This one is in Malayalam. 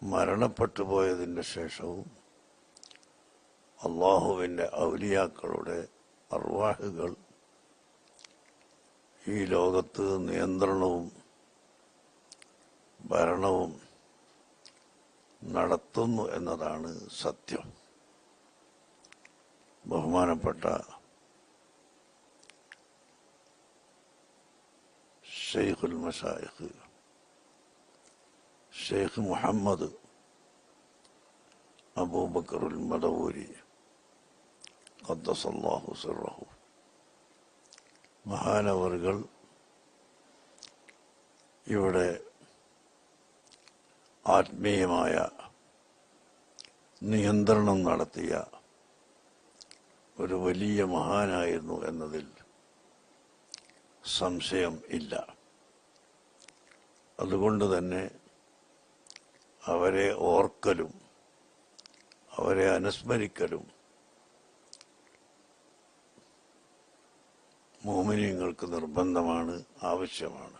മരണപ്പെട്ടു പോയതിൻ്റെ ശേഷവും അള്ളാഹുവിൻ്റെ ഔലിയാക്കളുടെ അർവാഹുകൾ ഈ ലോകത്ത് നിയന്ത്രണവും ഭരണവും നടത്തുന്നു എന്നതാണ് സത്യം. ബഹുമാനപ്പെട്ട ഷെയ്ഖുൽ മശായിഖ് ഷെയ്ഖ് മുഹമ്മദ് അബൂബക്കറുൽ മദവൂരി ഖദ്ദസല്ലാഹു സിർറഹു മഹാനവറുകൾ ഇവിടെ ആത്മീയമായ നിയന്ത്രണം നടത്തിയ ഒരു വലിയ മഹാനായിരുന്നു എന്നതിൽ സംശയം ഇല്ല. അതുകൊണ്ട് തന്നെ അവരെ ഓർക്കലും അവരെ അനുസ്മരിക്കലും മുഅ്മിനീങ്ങൾക്ക് നിർബന്ധമാണ്, ആവശ്യമാണ്.